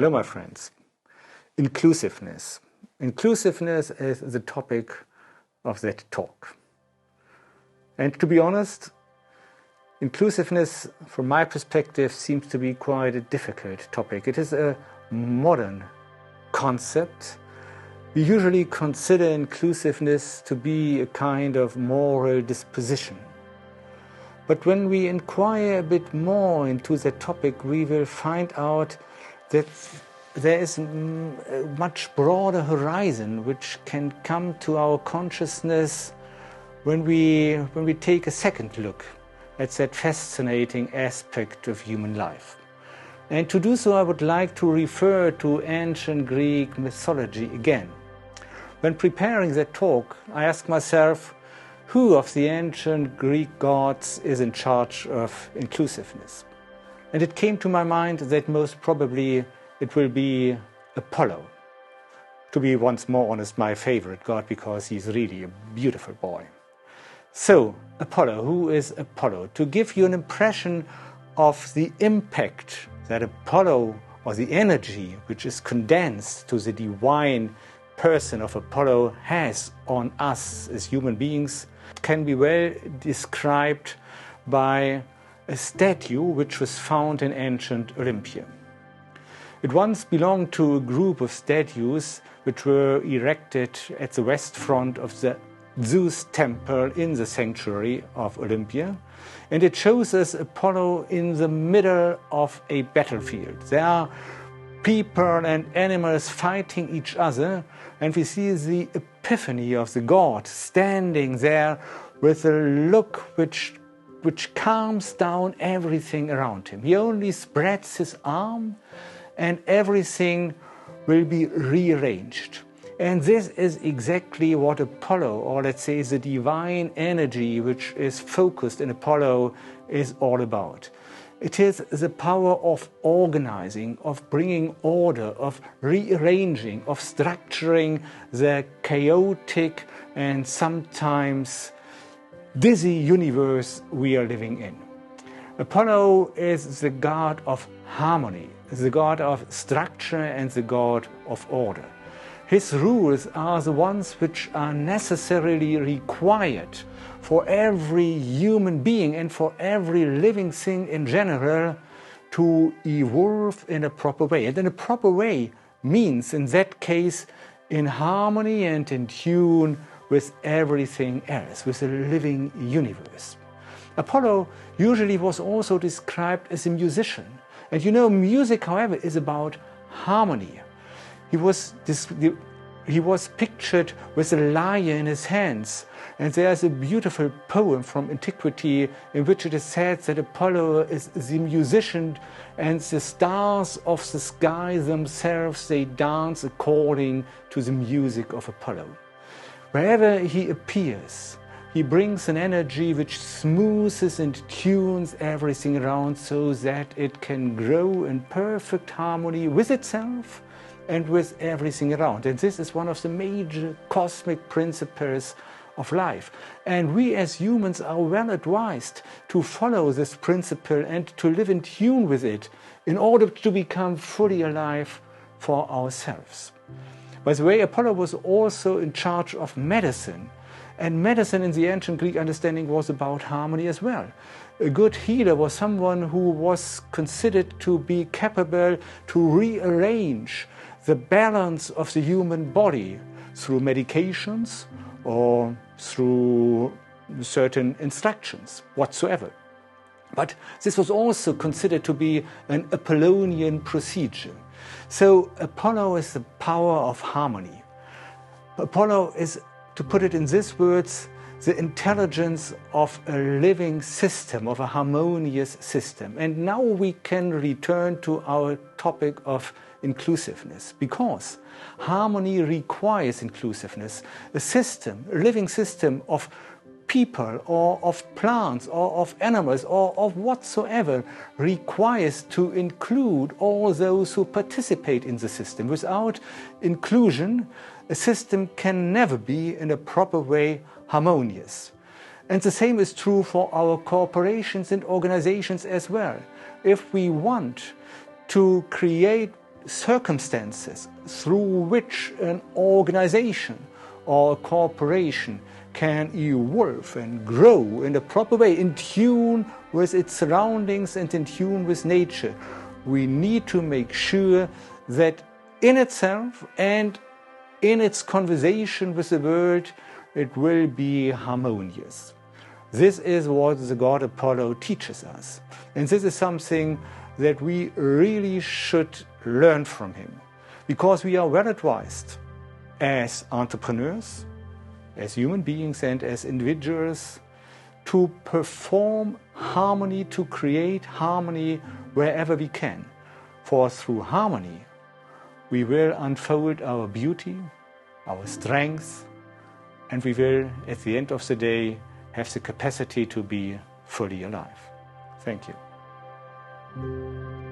Hello, my friends. Inclusiveness. Inclusiveness is the topic of that talk. And to be honest, inclusiveness, from my perspective, seems to be quite a difficult topic. It is a modern concept. We usually consider inclusiveness to be a kind of moral disposition. But when we inquire a bit more into that topic, we will find out that there is a much broader horizon which can come to our consciousness when we take a second look at that fascinating aspect of human life. And to do so, I would like to refer to ancient Greek mythology again. When preparing that talk, I asked myself, who of the ancient Greek gods is in charge of inclusiveness? And it came to my mind that most probably it will be Apollo. To be once more honest, my favorite god, because he's really a beautiful boy. So, Apollo, who is Apollo? To give you an impression of the impact that Apollo, or the energy which is condensed to the divine person of Apollo, has on us as human beings, can be well described by a statue which was found in ancient Olympia. It once belonged to a group of statues which were erected at the west front of the Zeus temple in the sanctuary of Olympia, and it shows us Apollo in the middle of a battlefield. There are people and animals fighting each other, and we see the epiphany of the god standing there with a look which calms down everything around him. He only spreads his arm and everything will be rearranged. And this is exactly what Apollo, or let's say the divine energy which is focused in Apollo, is all about. It is the power of organizing, of bringing order, of rearranging, of structuring the chaotic and sometimes dizzy universe we are living in. Apollo is the god of harmony, the god of structure and the god of order. His rules are the ones which are necessarily required for every human being and for every living thing in general to evolve in a proper way. And in a proper way means, in that case, in harmony and in tune with everything else, with the living universe. Apollo usually was also described as a musician. And you know, music, however, is about harmony. He was pictured with a lyre in his hands. And there's a beautiful poem from antiquity in which it is said that Apollo is the musician, and the stars of the sky themselves, they dance according to the music of Apollo. Wherever he appears, he brings an energy which smoothes and tunes everything around so that it can grow in perfect harmony with itself and with everything around. And this is one of the major cosmic principles of life. And we as humans are well advised to follow this principle and to live in tune with it in order to become fully alive for ourselves. By the way, Apollo was also in charge of medicine. And medicine in the ancient Greek understanding was about harmony as well. A good healer was someone who was considered to be capable to rearrange the balance of the human body through medications or through certain instructions whatsoever. But this was also considered to be an Apollonian procedure. So Apollo is the power of harmony. Apollo is, to put it in these words, the intelligence of a living system, of a harmonious system. And now we can return to our topic of inclusiveness, because harmony requires inclusiveness. A system, a living system of people or of plants or of animals or of whatsoever requires to include all those who participate in the system. Without inclusion, a system can never be in a proper way harmonious. And the same is true for our corporations and organizations as well. If we want to create circumstances through which an organization or a corporation can evolve and grow in a proper way, in tune with its surroundings and in tune with nature, we need to make sure that in itself and in its conversation with the world, it will be harmonious. This is what the god Apollo teaches us. And this is something that we really should learn from him, because we are well advised as entrepreneurs, as human beings and as individuals, to perform harmony, to create harmony wherever we can. For through harmony, we will unfold our beauty, our strength, and we will, at the end of the day, have the capacity to be fully alive. Thank you.